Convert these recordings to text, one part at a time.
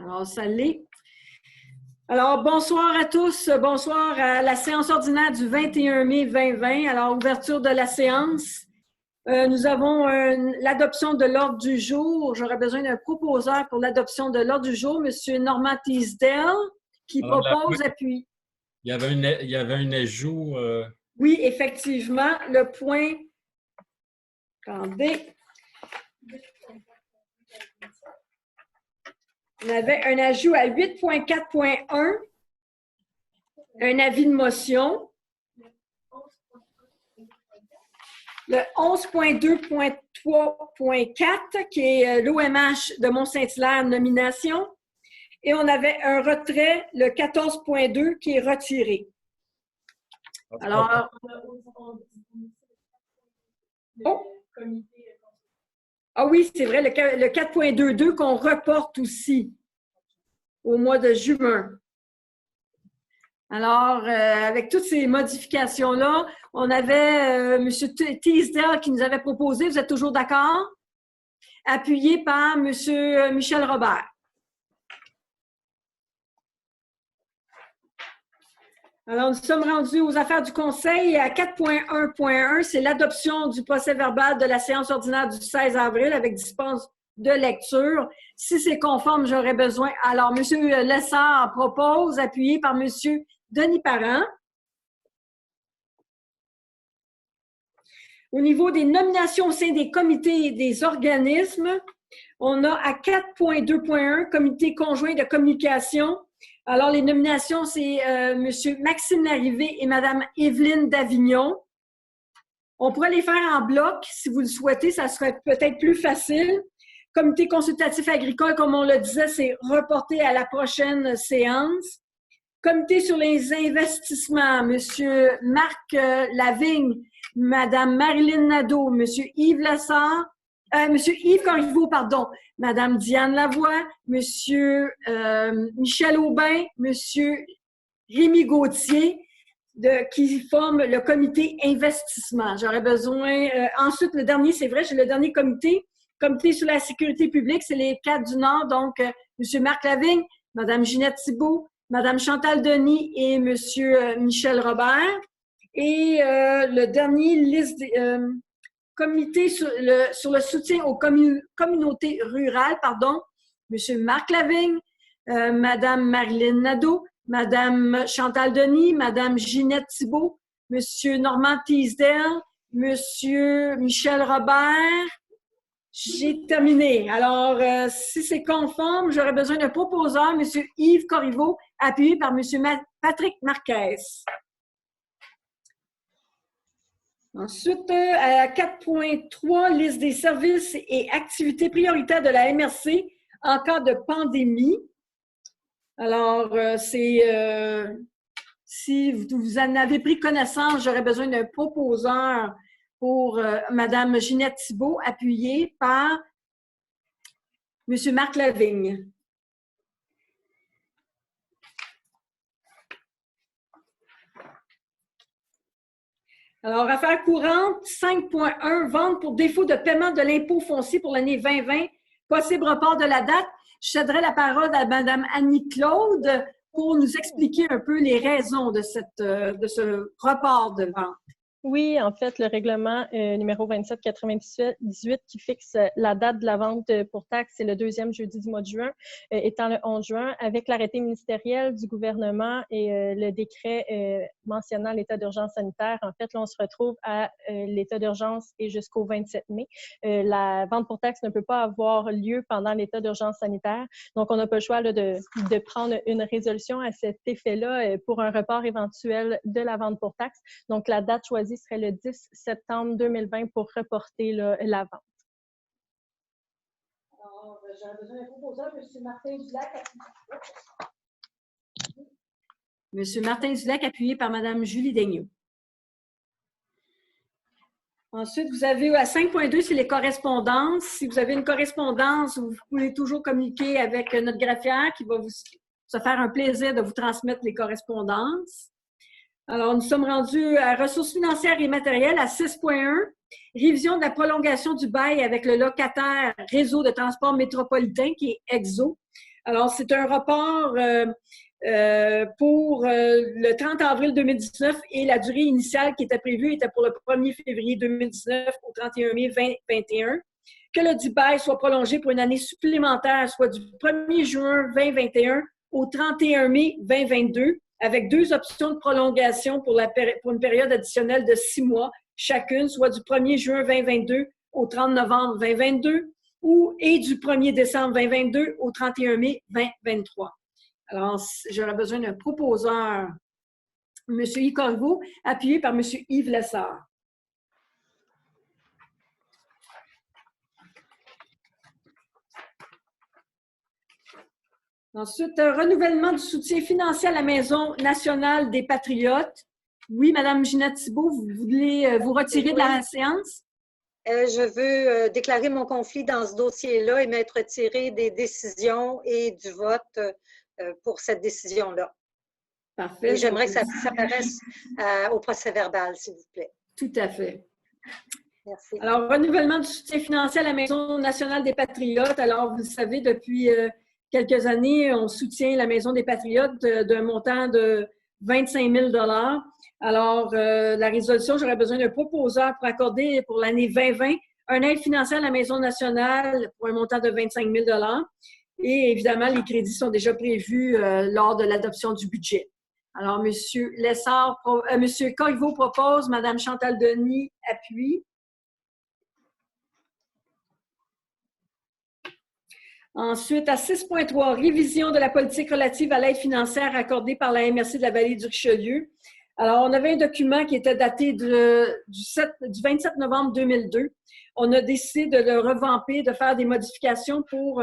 Alors, ça l'est. Alors, bonsoir à tous. Bonsoir à la séance ordinaire du 21 mai 2020. Alors, ouverture de la séance. Nous avons l'adoption de l'ordre du jour. J'aurais besoin d'un proposeur pour l'adoption de l'ordre du jour, M. Normand Teasdale, qui Alors, propose appui. Il y avait un ajout. Oui, effectivement, le point. Attendez. On avait un ajout à 8.4.1, un avis de motion. Le 11.2.3.4, qui est l'OMH de Mont-Saint-Hilaire nomination. Et on avait un retrait, le 14.2, qui est retiré. Alors, ah oui, c'est vrai, le 4.22 qu'on reporte aussi au mois de juin. Alors, avec toutes ces modifications-là, on avait M. Teasdale qui nous avait proposé, vous êtes toujours d'accord? Appuyé par M. Michel Robert. Alors, nous sommes rendus aux affaires du Conseil à 4.1.1, c'est l'adoption du procès-verbal de la séance ordinaire du 16 avril avec dispense de lecture. Si c'est conforme, j'aurais besoin. Alors, M. Lessard propose, appuyé par M. Denis Parent. Au niveau des nominations au sein des comités et des organismes, on a à 4.2.1, comité conjoint de communication. Alors, les nominations, c'est M. Maxime Larrivé et Mme Evelyne Davignon. On pourrait les faire en bloc, si vous le souhaitez, ça serait peut-être plus facile. Comité consultatif agricole, comme on le disait, c'est reporté à la prochaine séance. Comité sur les investissements, M. Marc Lavigne, Mme Marilyn Nadeau, M. Yves Lessard, M. Yves Corriveau, pardon, Mme Diane Lavoie, M. Michel Aubin, M. Rémi Gauthier, qui forment le comité investissement. J'aurais besoin... ensuite, le dernier, c'est vrai, j'ai le dernier comité. Comité sur la sécurité publique, c'est les 4 du Nord, donc M. Marc Lavigne, Mme Ginette Thibault, Mme Chantal Denis et M. Michel Robert. Et le dernier, liste comité sur le soutien aux communautés rurales, pardon, M. Marc Lavigne, Mme Marilyn Nadeau, Mme Chantal Denis, Mme Ginette Thibault, M. Normand Teasdale, M. Michel Robert. J'ai terminé. Alors, si c'est conforme, j'aurais besoin d'un proposeur, M. Yves Corriveau, appuyé par M. Patrick Marquez. Ensuite, à 4.3, liste des services et activités prioritaires de la MRC en cas de pandémie. Alors, si vous en avez pris connaissance, j'aurais besoin d'un proposeur pour Mme Ginette Thibault, appuyée par M. Marc Lavigne. Alors, affaires courantes, 5.1, vente pour défaut de paiement de l'impôt foncier pour l'année 2020, possible report de la date. Je céderai la parole à Mme Annie-Claude pour nous expliquer un peu les raisons de ce report de vente. Oui, en fait, le règlement numéro 2798 qui fixe la date de la vente pour taxe, c'est le 2e jeudi du mois de juin, étant le 11 juin, avec l'arrêté ministériel du gouvernement et le décret mentionnant l'état d'urgence sanitaire. En fait, là, on se retrouve à l'état d'urgence et jusqu'au 27 mai. La vente pour taxe ne peut pas avoir lieu pendant l'état d'urgence sanitaire. Donc, on n'a pas le choix là, de prendre une résolution à cet effet-là pour un report éventuel de la vente pour taxe. Donc, la date choisie serait le 10 septembre 2020 pour reporter là, la vente. Alors, j'aurais besoin d'un proposeur, M. Martin Dulac. M. Martin Dulac, appuyé par Mme Julie Daigneault. Ensuite, vous avez à 5.2, c'est les correspondances. Si vous avez une correspondance, vous pouvez toujours communiquer avec notre greffière qui va se faire un plaisir de vous transmettre les correspondances. Alors, nous sommes rendus à ressources financières et matérielles à 6.1, révision de la prolongation du bail avec le locataire Réseau de transport métropolitain qui est EXO. Alors, c'est un report pour le 30 avril 2019 et la durée initiale qui était prévue était pour le 1er février 2019 au 31 mai 2021. Que le DIBAI soit prolongé pour une année supplémentaire, soit du 1er juin 2021 au 31 mai 2022, avec 2 options de prolongation pour une période additionnelle de 6 mois chacune, soit du 1er juin 2022 au 30 novembre 2022 et du 1er décembre 2022 au 31 mai 2023. Alors, j'aurais besoin d'un proposeur, M. Yves Corriveau, appuyé par M. Yves Lessard. Ensuite, renouvellement du soutien financier à la Maison nationale des Patriotes. Oui, Mme Ginette Thibault, vous voulez vous retirer de la séance? Je veux déclarer mon conflit dans ce dossier-là et m'être retiré des décisions et du vote pour cette décision-là. Parfait. Et j'aimerais que ça apparaisse au procès-verbal, s'il vous plaît. Tout à fait. Merci. Alors, renouvellement du soutien financier à la Maison nationale des Patriotes. Alors, vous le savez, depuis quelques années, on soutient la Maison des Patriotes d'un montant de 25 000 $. Alors, la résolution, j'aurais besoin d'un proposeur pour accorder pour l'année 2020 un aide financière à la Maison nationale pour un montant de 25 000 $. Et évidemment, les crédits sont déjà prévus lors de l'adoption du budget. Alors, M. Lessard, M. Corriveau propose, Mme Chantal Denis appuie. Ensuite, à 6.3, révision de la politique relative à l'aide financière accordée par la MRC de la Vallée du Richelieu. Alors, on avait un document qui était daté du 27 novembre 2002. On a décidé de le revamper, de faire des modifications pour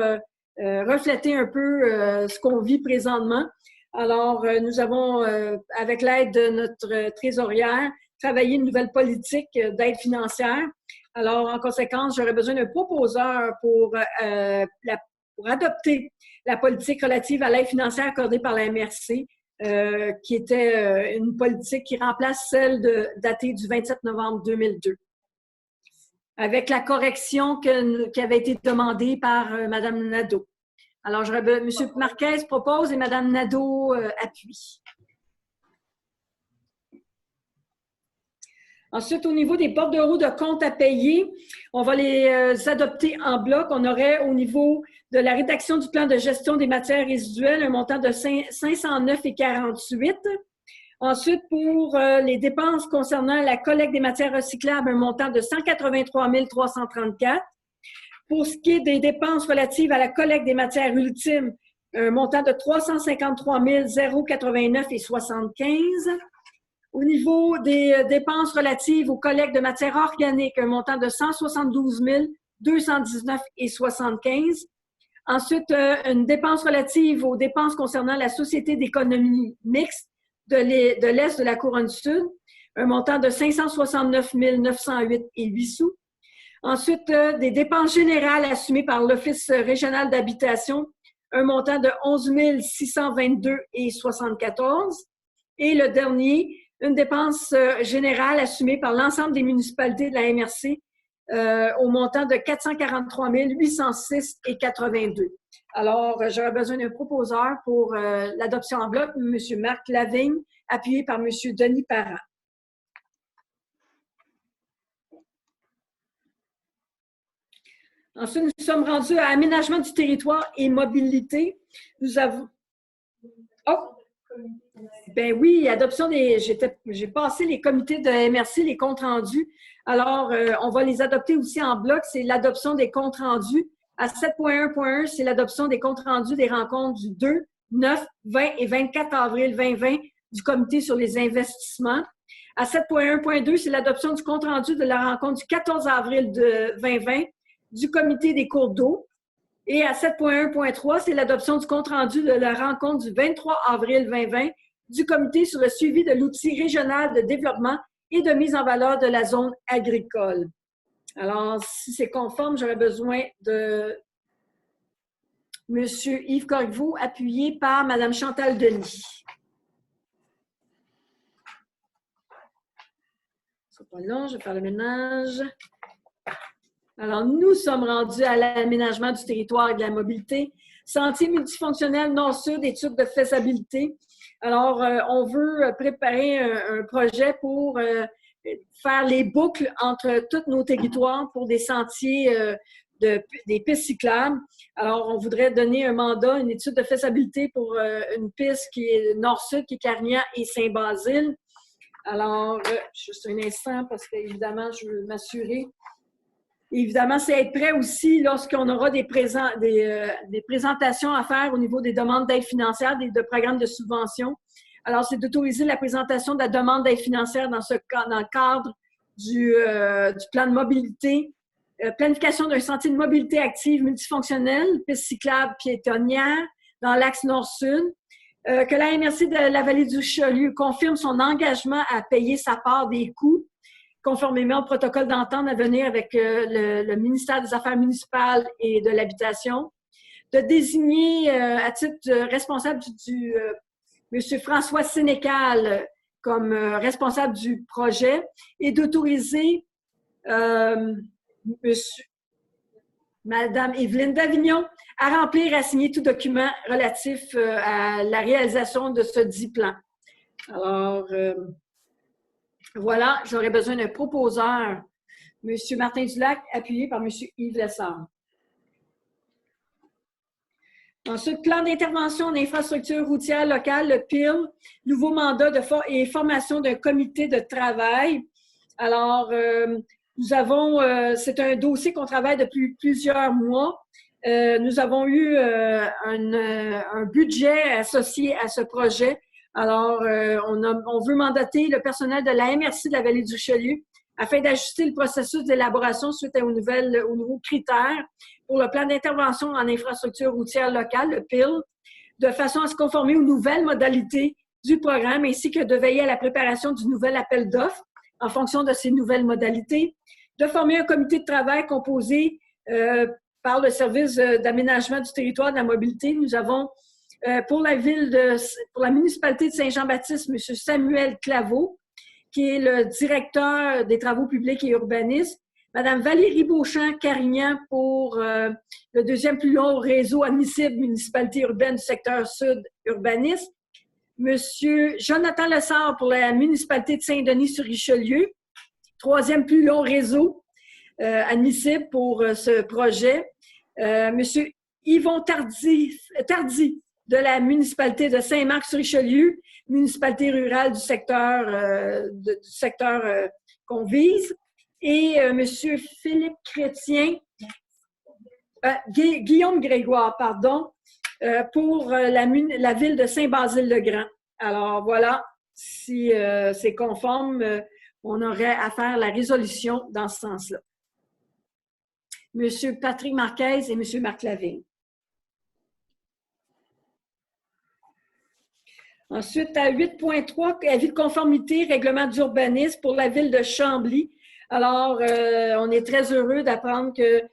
refléter un peu ce qu'on vit présentement. Alors, nous avons, avec l'aide de notre trésorière, travaillé une nouvelle politique d'aide financière. Alors, en conséquence, j'aurais besoin d'un proposeur pour adopter la politique relative à l'aide financière accordée par la MRC, qui était une politique qui remplace celle datée du 27 novembre 2002, avec la correction qui avait été demandée par Mme Nadeau. Alors, M. Marquez propose et Mme Nadeau appuie. Ensuite, au niveau des bordereaux de comptes à payer, on va les adopter en bloc. On aurait au niveau de la rédaction du plan de gestion des matières résiduelles un montant de 509,48. Ensuite, pour les dépenses concernant la collecte des matières recyclables, un montant de 183 334. Pour ce qui est des dépenses relatives à la collecte des matières ultimes, un montant de 353 089,75. Au niveau des dépenses relatives aux collectes de matières organiques, un montant de 172 219,75. Ensuite, une dépense relative aux dépenses concernant la Société d'économie mixte de l'Est de la Couronne Sud, un montant de 569 908,08 sous. Ensuite, des dépenses générales assumées par l'Office régional d'habitation, un montant de 11 622,74. Et le dernier, une dépense générale assumée par l'ensemble des municipalités de la MRC au montant de 443 806,82. Alors, j'aurais besoin d'un proposeur pour l'adoption en bloc, M. Marc Lavigne, appuyé par M. Denis Parent. Ensuite, nous sommes rendus à aménagement du territoire et mobilité. Nous avons... Oh! Ben oui, adoption des... J'ai passé les comités de MRC, les comptes rendus. Alors, on va les adopter aussi en bloc. C'est l'adoption des comptes rendus. À 7.1.1, c'est l'adoption des comptes rendus des rencontres du 2, 9, 20 et 24 avril 2020 du comité sur les investissements. À 7.1.2, c'est l'adoption du compte rendu de la rencontre du 14 avril 2020 du comité des cours d'eau. Et à 7.1.3, c'est l'adoption du compte rendu de la rencontre du 23 avril 2020 du comité sur le suivi de l'outil régional de développement et de mise en valeur de la zone agricole. Alors, si c'est conforme, j'aurais besoin de M. Yves Corriveau, appuyé par Mme Chantal Denis. Ce n'est pas long, je vais faire le ménage. Alors, nous sommes rendus à l'aménagement du territoire et de la mobilité. Sentier multifonctionnel nord-sud, étude de faisabilité. Alors, on veut préparer un projet pour faire les boucles entre tous nos territoires pour des sentiers, des pistes cyclables. Alors, on voudrait donner un mandat, une étude de faisabilité pour une piste qui est nord-sud, qui est Carignan et Saint-Basile. Alors, juste un instant, parce qu'évidemment, je veux m'assurer. Évidemment, c'est être prêt aussi lorsqu'on aura des présentations à faire au niveau des demandes d'aide financière, de programmes de subvention. Alors, c'est d'autoriser la présentation de la demande d'aide financière dans le cadre du plan de mobilité, planification d'un sentier de mobilité active multifonctionnel, piste cyclable piétonnière dans l'axe nord-sud, que la MRC de la Vallée du Chalieu confirme son engagement à payer sa part des coûts, conformément au protocole d'entente à venir avec le ministère des Affaires municipales et de l'Habitation, de désigner à titre responsable M. François Sénécal comme responsable du projet et d'autoriser Mme Evelyne Davignon à remplir et à signer tout document relatif à la réalisation de ce dit plan. Alors, voilà, j'aurais besoin d'un proposeur, M. Martin Dulac, appuyé par M. Yves Lessard. Ensuite, plan d'intervention en infrastructure routière locale, le PIL, nouveau mandat et formation d'un comité de travail. Alors, nous avons, c'est un dossier qu'on travaille depuis plusieurs mois. Nous avons eu un budget associé à ce projet. Alors, on veut mandater le personnel de la MRC de la Vallée du Chalieu afin d'ajuster le processus d'élaboration suite aux nouveaux critères pour le plan d'intervention en infrastructure routière locale, le PIL, de façon à se conformer aux nouvelles modalités du programme ainsi que de veiller à la préparation du nouvel appel d'offres en fonction de ces nouvelles modalités, de former un comité de travail composé par le service d'aménagement du territoire de la mobilité. Nous avons pour la municipalité de Saint-Jean-Baptiste, M. Samuel Claveau, qui est le directeur des travaux publics et urbanisme, Mme Valérie Beauchamp-Carignan pour le deuxième plus long réseau admissible municipalité urbaine du secteur sud urbanisme, M. Jonathan Lessard pour la municipalité de Saint-Denis-sur-Richelieu, troisième plus long réseau admissible pour ce projet, M. Yvon Tardy de la municipalité de Saint-Marc-sur-Richelieu, municipalité rurale du secteur qu'on vise, et M. Philippe Chrétien, Guillaume Grégoire, pardon, pour la ville de Saint-Basile-le-Grand. Alors voilà, si c'est conforme, on aurait à faire la résolution dans ce sens-là. M. Patrick Marquez et M. Marc Lavigne. Ensuite, à 8.3, avis de conformité, règlement d'urbanisme pour la ville de Chambly. Alors, on est très heureux d'apprendre que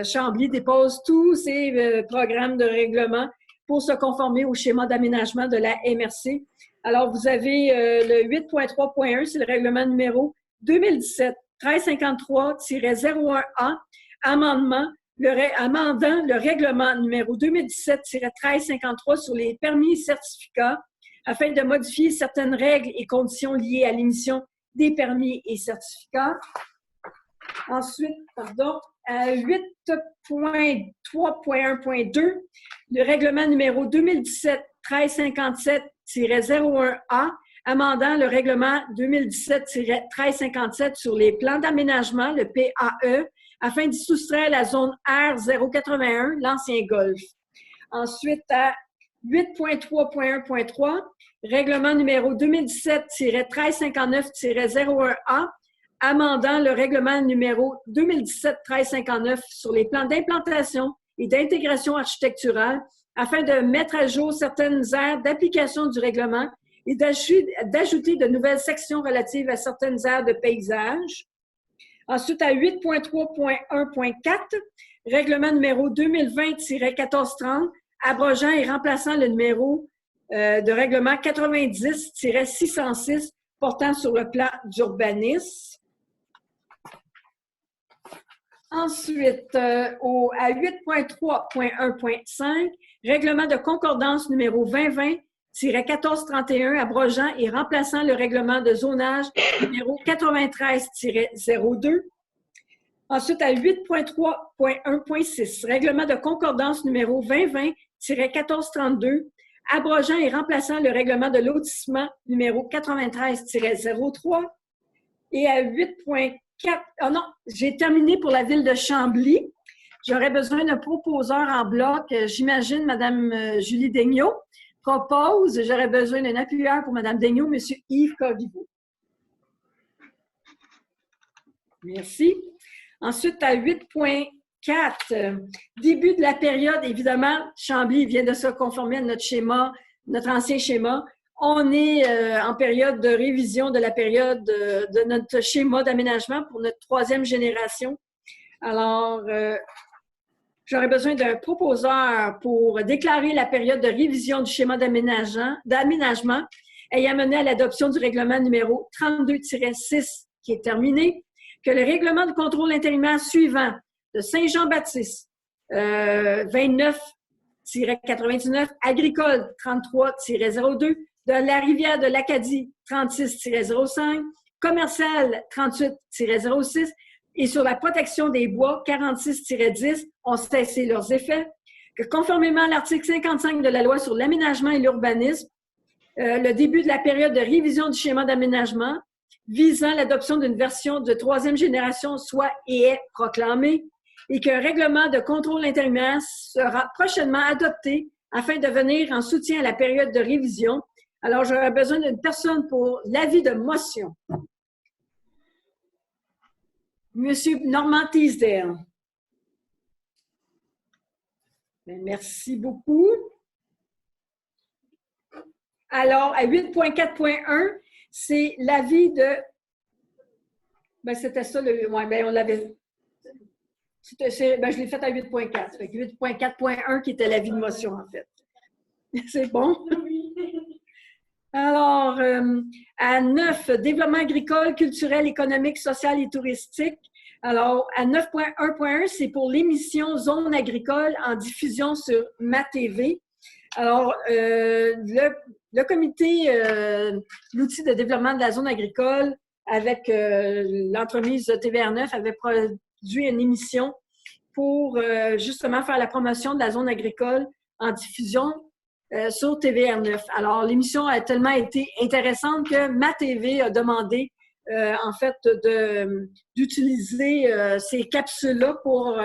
Chambly dépose tous ses programmes de règlement pour se conformer au schéma d'aménagement de la MRC. Alors, vous avez le 8.3.1, c'est le règlement numéro 2017-1353-01A, amendant le règlement numéro 2017-1353 sur les permis et certificats afin de modifier certaines règles et conditions liées à l'émission des permis et certificats. Ensuite, à 8.3.1.2, le règlement numéro 2017-1357-01A, amendant le règlement 2017-1357 sur les plans d'aménagement, le PAE, afin d'y soustraire la zone R081, l'ancien golfe. Ensuite, à 8.3.1.3, règlement numéro 2017-1359-01A, amendant le règlement numéro 2017-1359 sur les plans d'implantation et d'intégration architecturale afin de mettre à jour certaines aires d'application du règlement et d'ajouter de nouvelles sections relatives à certaines aires de paysage. Ensuite, à 8.3.1.4, règlement numéro 2020-1430, abrogeant et remplaçant le numéro de règlement 90-606 portant sur le plan d'urbanisme. Ensuite, à 8.3.1.5, règlement de concordance numéro 2020-1431 abrogeant et remplaçant le règlement de zonage numéro 93-02. Ensuite, à 8.3.1.6, règlement de concordance numéro 2020-1432, abrogeant et remplaçant le règlement de lotissement numéro 93-03. Et à 8.4, oh non, j'ai terminé pour la ville de Chambly. J'aurais besoin d'un proposeur en bloc. J'imagine Mme Julie Daigneault propose. J'aurais besoin d'un appuyeur pour Mme Daigneault, M. Yves Corriveau. Merci. Ensuite, à 8.4, début de la période, évidemment, Chambly vient de se conformer à notre schéma, notre ancien schéma. On est en période de révision de la période de notre schéma d'aménagement pour notre 3e génération. Alors, j'aurais besoin d'un proposeur pour déclarer la période de révision du schéma d'aménagement ayant mené à l'adoption du règlement numéro 32-6 qui est terminé, que le règlement de contrôle intérimaire suivant de Saint-Jean-Baptiste 29-99, agricole 33-02, de la rivière de l'Acadie 36-05, commercial 38-06 et sur la protection des bois 46-10 ont cessé leurs effets, que conformément à l'article 55 de la loi sur l'aménagement et l'urbanisme, le début de la période de révision du schéma d'aménagement visant l'adoption d'une version de 3e génération soit et est proclamé et qu'un règlement de contrôle intérimaire sera prochainement adopté afin de venir en soutien à la période de révision. Alors, j'aurais besoin d'une personne pour l'avis de motion. Monsieur Normand Teasdale. Merci beaucoup. Alors, à 8.4.1, c'est l'avis de... Ben, c'était ça, on l'avait... je l'ai fait à 8.4. 8.4.1 qui était l'avis de motion, en fait. C'est bon? Alors, à 9, développement agricole, culturel, économique, social et touristique. Alors, à 9.1.1, c'est pour l'émission Zone agricole en diffusion sur MaTV. Alors, le comité, l'outil de développement de la zone agricole avec l'entremise de TVR9 avait produit une émission pour justement faire la promotion de la zone agricole en diffusion sur TVR9. Alors, l'émission a tellement été intéressante que MaTV a demandé, en fait, d'utiliser ces capsules-là pour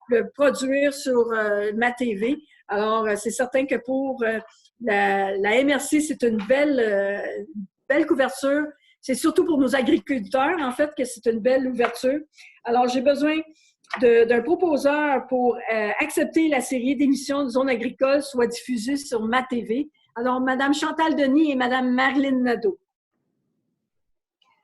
le produire sur MaTV. Alors, c'est certain que pour la MRC, c'est une belle couverture. C'est surtout pour nos agriculteurs, en fait, que c'est une belle ouverture. Alors, j'ai besoin d'un proposeur pour accepter la série d'émissions de zone agricole soit diffusée sur MaTV. Alors, Mme Chantal Denis et Mme Marilyn Nadeau.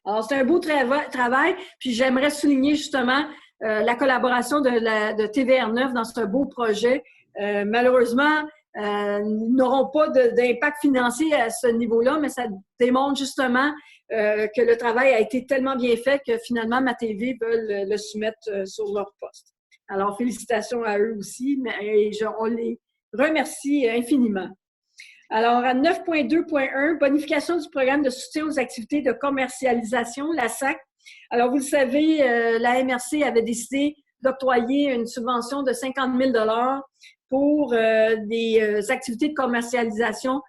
Alors, c'est un beau travail, puis j'aimerais souligner justement la collaboration de TVR9 dans ce beau projet. Malheureusement, ils n'auront pas d'impact financier à ce niveau-là, mais ça démontre justement que le travail a été tellement bien fait que finalement, MaTV veulent le soumettre sur leur poste. Alors, félicitations à eux aussi, mais on les remercie infiniment. Alors, à 9.2.1, bonification du programme de soutien aux activités de commercialisation, la SAC. Alors, vous le savez, la MRC avait décidé d'octroyer une subvention de 50 000 $ pour des activités de commercialisation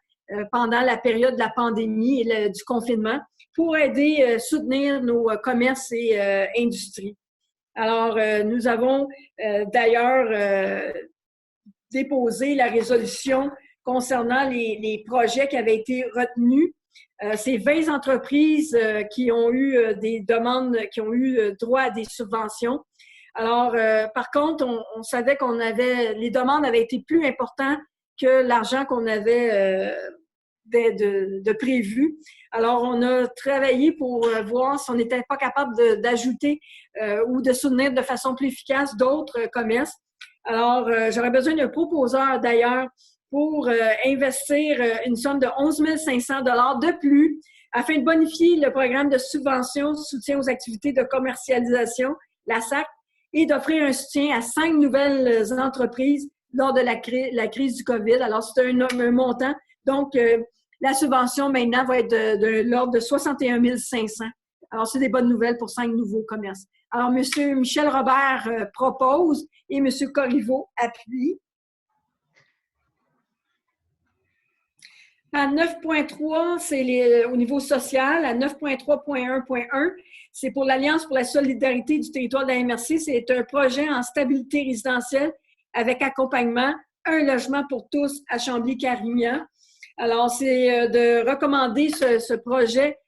pendant la période de la pandémie et du confinement pour aider, soutenir nos commerces et industries. Alors, nous avons d'ailleurs déposé la résolution concernant les projets qui avaient été retenus. C'est 20 entreprises qui ont eu des demandes, qui ont eu droit à des subventions. Alors, par contre, on savait les demandes avaient été plus importantes que l'argent qu'on avait de prévu. Alors, on a travaillé pour voir si on n'était pas capable d'ajouter ou de soutenir de façon plus efficace d'autres commerces. Alors, j'aurais besoin d'un proposeur d'ailleurs pour investir une somme de 11 500 $ de plus afin de bonifier le programme de subvention soutien aux activités de commercialisation, la SAC, et d'offrir un soutien à 5 nouvelles entreprises lors de la crise du COVID. Alors, c'est un montant. Donc, la subvention maintenant va être de l'ordre de 61 500. Alors, c'est des bonnes nouvelles pour 5 nouveaux commerces. Alors, M. Michel Robert propose et M. Corriveau appuie. À 9.3, c'est au niveau social. À 9.3.1.1, c'est pour l'Alliance pour la solidarité du territoire de la MRC. C'est un projet en stabilité résidentielle avec accompagnement, un logement pour tous à Chambly-Carignan. Alors, c'est de recommander ce projet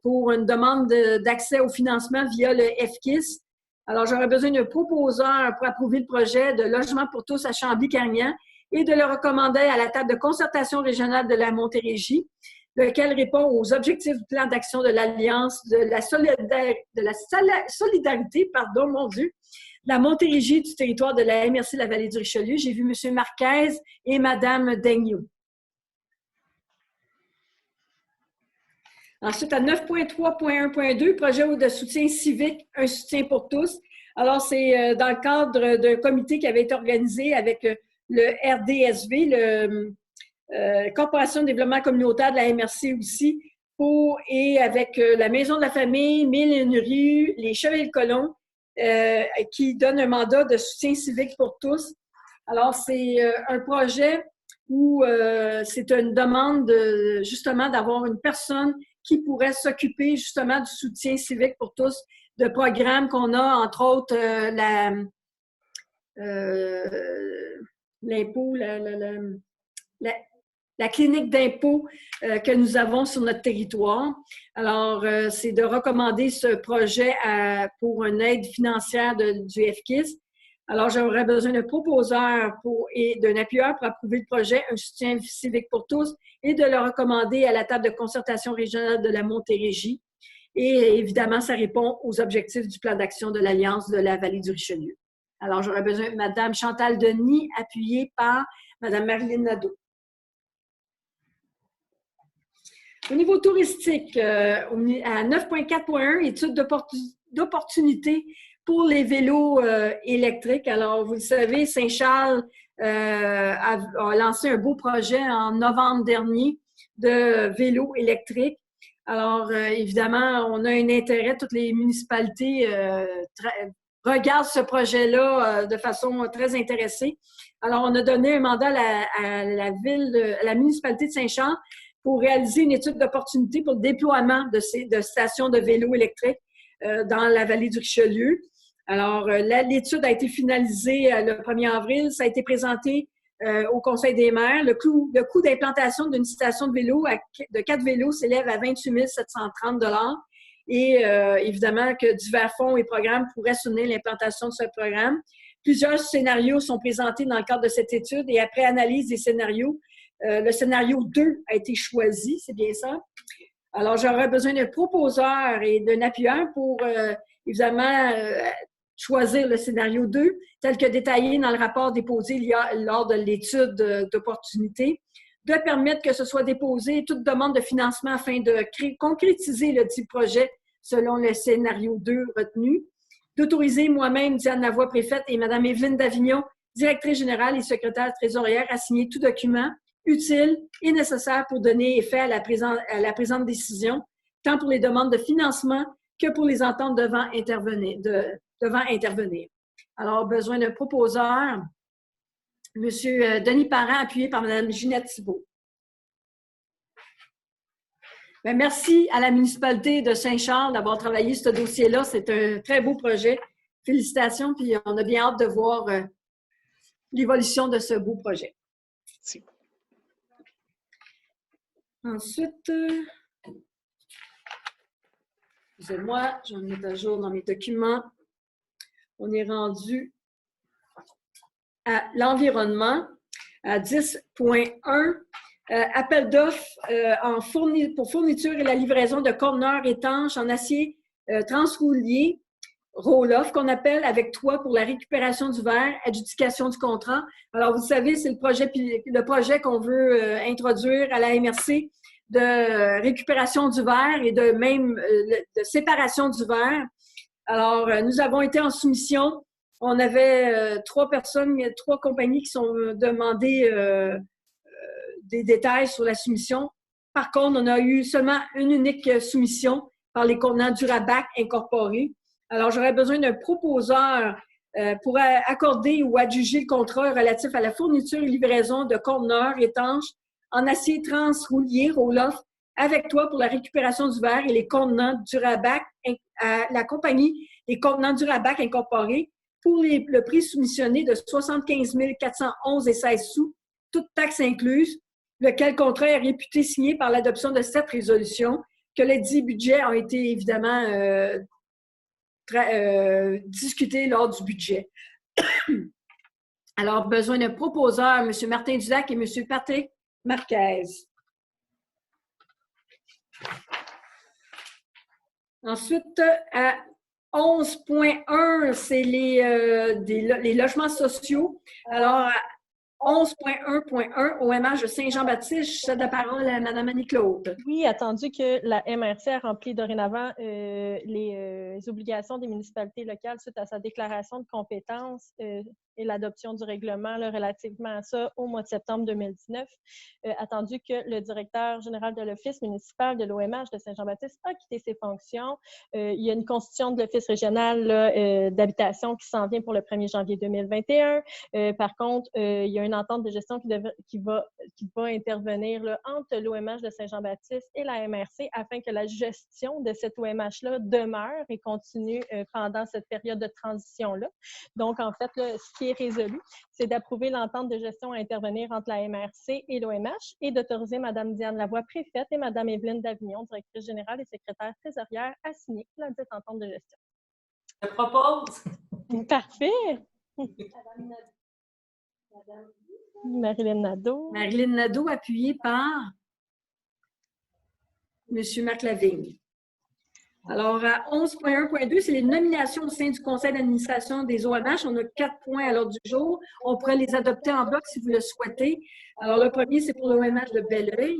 pour une demande d'accès au financement via le FKIS. Alors, j'aurais besoin d'un proposeur pour approuver le projet de logement pour tous à Chambly-Carignan et de le recommander à la table de concertation régionale de la Montérégie, lequel répond aux objectifs du plan d'action de l'Alliance de la solidarité, de la Montérégie du territoire de la MRC de la Vallée du Richelieu. J'ai vu M. Marquez et Mme Daigneault. Ensuite, à 9.3.1.2, projet de soutien civique, un soutien pour tous. Alors, c'est dans le cadre d'un comité qui avait été organisé avec le RDSV, Corporation de développement communautaire de la MRC aussi, et avec la Maison de la famille, Mille et une rues, les Chevaliers de Colomb, qui donne un mandat de soutien civique pour tous. Alors, c'est un projet où c'est une demande justement d'avoir une personne qui pourrait s'occuper justement du soutien civique pour tous, de programmes qu'on a, entre autres, l'impôt, la clinique d'impôt que nous avons sur notre territoire. Alors, c'est de recommander ce projet pour une aide financière du FKIS. Alors, j'aurais besoin d'un proposeur et d'un appuyeur pour approuver le projet, un soutien civique pour tous, et de le recommander à la table de concertation régionale de la Montérégie. Et évidemment, ça répond aux objectifs du plan d'action de l'Alliance de la Vallée du Richelieu. Alors, j'aurais besoin de Mme Chantal Denis, appuyée par Mme Marilyn Nadeau. Au niveau touristique, à 9.4.1, étude d'opportunité pour les vélos électriques. Alors, vous le savez, Saint-Charles a lancé un beau projet en novembre dernier de vélos électriques. Alors, évidemment, on a un intérêt, toutes les municipalités regardent ce projet-là de façon très intéressée. Alors, on a donné un mandat à la municipalité de Saint-Charles pour réaliser une étude d'opportunité pour le déploiement de stations de vélos électriques dans la vallée du Richelieu. Alors, l'étude a été finalisée le 1er avril. Ça a été présenté au Conseil des maires. Le coût d'implantation d'une station de vélo de 4 vélos s'élève à 28 730 $. Et évidemment que divers fonds et programmes pourraient soutenir l'implantation de ce programme. Plusieurs scénarios sont présentés dans le cadre de cette étude et après analyse des scénarios, le scénario 2 a été choisi, c'est bien ça. Alors, j'aurais besoin d'un proposeur et d'un appuyeur pour, évidemment, choisir le scénario 2, tel que détaillé dans le rapport déposé lors de l'étude d'opportunité, de permettre que ce soit déposé toute demande de financement afin de concrétiser le dit projet selon le scénario 2 retenu, d'autoriser moi-même, Diane Lavoie, préfète, et Mme Évelyne Davignon, directrice générale et secrétaire trésorière, à signer tout document utile et nécessaire pour donner effet à la présente décision, tant pour les demandes de financement que pour les ententes devant intervenir. Alors, besoin d'un proposeur, M. Denis Parent, appuyé par Mme Ginette Thibault. Bien, merci à la municipalité de Saint-Charles d'avoir travaillé ce dossier-là. C'est un très beau projet. Félicitations, puis on a bien hâte de voir l'évolution de ce beau projet. Merci. Ensuite, excusez-moi, je vais me mettre à jour dans mes documents. On est rendu à l'environnement, à 10.1, appel d'offres pour fourniture et la livraison de conteneurs étanches en acier transroulier, roll-off qu'on appelle, avec toit pour la récupération du verre, adjudication du contrat. Alors, vous savez, c'est le projet qu'on veut introduire à la MRC de récupération du verre et de séparation du verre. Alors, nous avons été en soumission. On avait 3 compagnies qui sont demandées des détails sur la soumission. Par contre, on a eu seulement une unique soumission par les contenants Durabac incorporés. Alors, j'aurais besoin d'un proposeur pour accorder ou adjuger le contrat relatif à la fourniture et livraison de conteneurs étanches en acier transroulier roll-off avec toi pour la récupération du verre et les contenants Durabac à la compagnie Les Contenants Durabac incorporés pour le prix soumissionné de 75 411,16 sous, toute taxe incluse, lequel contrat est réputé signé par l'adoption de cette résolution, que les 10 budgets ont été évidemment discutés lors du budget. Alors, besoin d'un proposeur, M. Martin Dulac et M. Patrick Marquez. Ensuite, à 11.1, c'est les logements sociaux. Alors, à 11.1.1, OMH de Saint-Jean-Baptiste, je cède la parole à Mme Annie-Claude. Oui, attendu que la MRC a rempli dorénavant les obligations des municipalités locales suite à sa déclaration de compétences et l'adoption du règlement là, relativement à ça au mois de septembre 2019, attendu que le directeur général de l'Office municipal de l'OMH de Saint-Jean-Baptiste a quitté ses fonctions. Il y a une constitution de l'Office régional d'habitation qui s'en vient pour le 1er janvier 2021. Par contre, il y a une entente de gestion qui va intervenir là, entre l'OMH de Saint-Jean-Baptiste et la MRC afin que la gestion de cette OMH-là demeure et continue pendant cette période de transition-là. Donc, en fait, là, ce qui est résolu, c'est d'approuver l'entente de gestion à intervenir entre la MRC et l'OMH et d'autoriser Mme Diane Lavoie, préfète, et Mme Evelyne Davignon, directrice générale et secrétaire trésorière, à signer la dite entente de gestion. Je propose. Parfait! Marilyn Nadeau. Marilyn Nadeau, appuyée par M. Marc Lavigne. Alors, à 11.1.2, c'est les nominations au sein du conseil d'administration des OMH. On a 4 points à l'ordre du jour. On pourrait les adopter en bloc si vous le souhaitez. Alors, le premier, c'est pour l'OMH de Belleuil.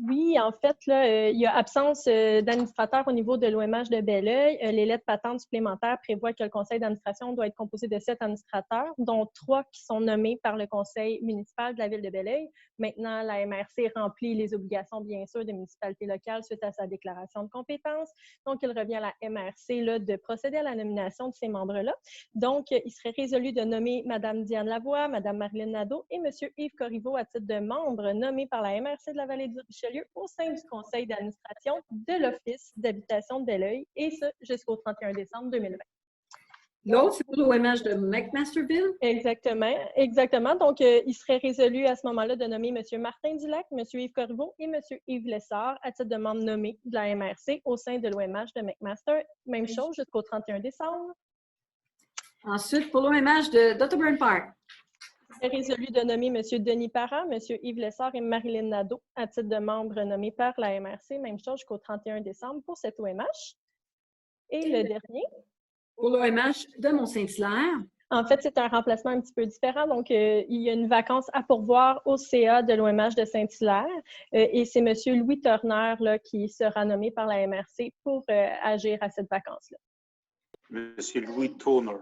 Oui, en fait, là, il y a absence d'administrateur au niveau de l'OMH de Belleuil. Les lettres patentes supplémentaires prévoient que le conseil d'administration doit être composé de 7 administrateurs, dont 3 qui sont nommés par le conseil municipal de la ville de Belleuil. Maintenant, la MRC remplit les obligations, bien sûr, des municipalités locales suite à sa déclaration de compétences. Donc, il revient à la MRC là, de procéder à la nomination de ces membres-là. Donc, il serait résolu de nommer Mme Diane Lavoie, Mme Marilyn Nadeau et M. Yves Corriveau à titre de membres nommés par la MRC de la Vallée du Richelieu au sein du conseil d'administration de l'Office d'habitation de Belleuil, et ce, jusqu'au 31 décembre 2020. L'autre, c'est pour l'OMH de McMasterville. Exactement. Donc, il serait résolu à ce moment-là de nommer M. Martin Dulac, M. Yves Corriveau et M. Yves Lessard à titre de membres nommés de la MRC au sein de l'OMH de McMaster. Même chose jusqu'au 31 décembre. Ensuite, pour l'OMH d'Otterburn Park. Il serait résolu de nommer M. Denis Parent, M. Yves Lessard et Marilyn Nadeau à titre de membres nommés par la MRC. Même chose jusqu'au 31 décembre pour cette OMH. Et le dernier? Pour l'OMH de Mont-Saint-Hilaire. En fait, c'est un remplacement un petit peu différent. Donc, il y a une vacance à pourvoir au CA de l'OMH de Saint-Hilaire. Et c'est M. Louis Turner là, qui sera nommé par la MRC pour agir à cette vacance-là. M. Louis Turner.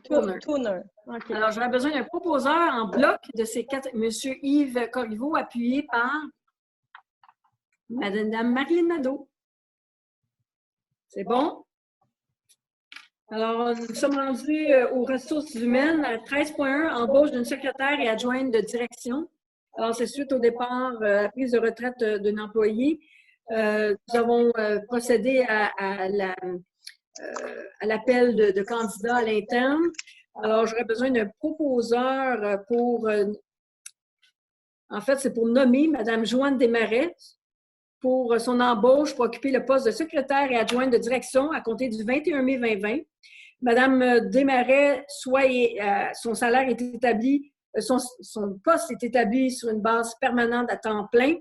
Turner. Okay. Alors, j'aurais besoin d'un proposeur en bloc de ces 4. M. Yves Corriveau, appuyé par Mme Marilyn Nadeau. C'est bon? Alors, nous sommes rendus aux ressources humaines à 13.1, embauche d'une secrétaire et adjointe de direction. Alors, c'est suite au départ, à la prise de retraite d'un employé. Nous avons procédé à l'appel de candidats à l'interne. Alors, j'aurais besoin d'un proposeur pour... en fait, c'est pour nommer Mme Joanne Desmarais pour son embauche pour occuper le poste de secrétaire et adjointe de direction à compter du 21 mai 2020. Mme Desmarais, son salaire est établi, son poste est établi sur une base permanente à temps plein.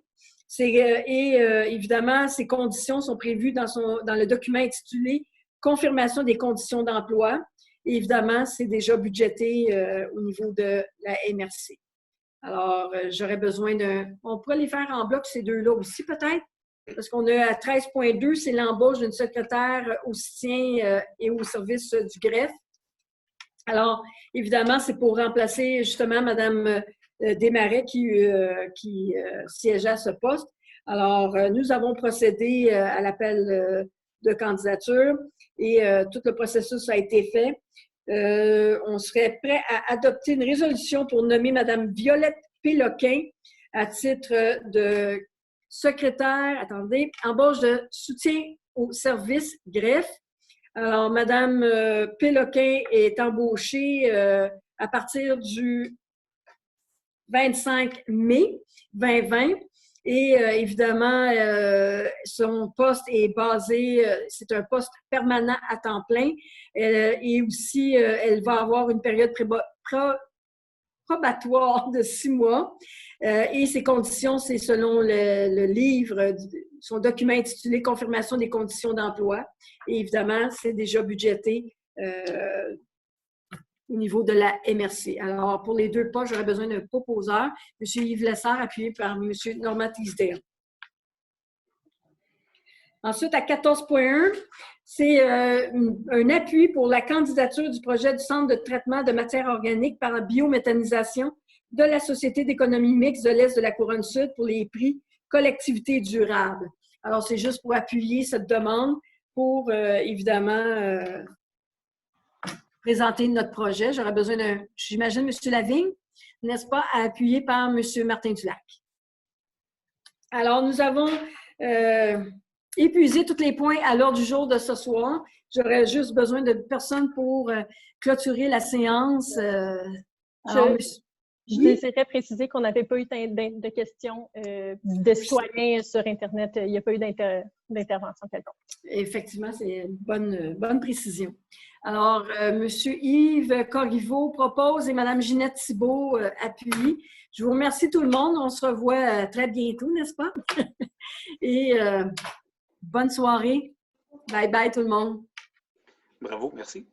Évidemment, ces conditions sont prévues dans le document intitulé « Confirmation des conditions d'emploi ». Évidemment, c'est déjà budgété au niveau de la MRC. Alors, j'aurais besoin on pourrait les faire en bloc, ces deux-là aussi, peut-être? parce qu'on a à 13,2, c'est l'embauche d'une secrétaire au soutien et au service du greffe. Alors, évidemment, c'est pour remplacer justement Mme Desmarais qui siégeait à ce poste. Alors, nous avons procédé à l'appel de candidature et tout le processus a été fait. On serait prêt à adopter une résolution pour nommer Mme Violette Péloquin à titre de secrétaire, embauche de soutien au service greffe. Alors, Mme Péloquin est embauchée à partir du 25 mai 2020 et évidemment, son poste est basé, c'est un poste permanent à temps plein et aussi, elle va avoir une période probatoire de 6 mois et ses conditions, c'est selon le livre, son document intitulé « Confirmation des conditions d'emploi ». Et évidemment, c'est déjà budgété au niveau de la MRC. Alors, pour les deux postes, j'aurais besoin d'un proposeur, M. Yves Lessard, appuyé par M. Normand Teasdale. Ensuite, à 14,1, c'est un appui pour la candidature du projet du Centre de traitement de matières organiques par la biométhanisation de la Société d'économie mixte de l'Est de la Couronne-Sud pour les prix collectivité durable. Alors, c'est juste pour appuyer cette demande pour, évidemment, présenter notre projet. J'aurais besoin d'un, j'imagine, M. Lavigne, n'est-ce pas, appuyé par M. Martin Dulac. Alors, nous avons épuisé tous les points à l'ordre du jour de ce soir. J'aurais juste besoin de personnes pour clôturer la séance. Je désirais préciser qu'on n'avait pas eu de questions de citoyens sur Internet. Il n'y a pas eu d'intervention quelconque. Effectivement, c'est une bonne précision. Alors, M. Yves Corriveau propose et Mme Ginette Thibault appuie. Je vous remercie tout le monde. On se revoit très bientôt, n'est-ce pas? Et bonne soirée. Bye bye tout le monde. Bravo, merci.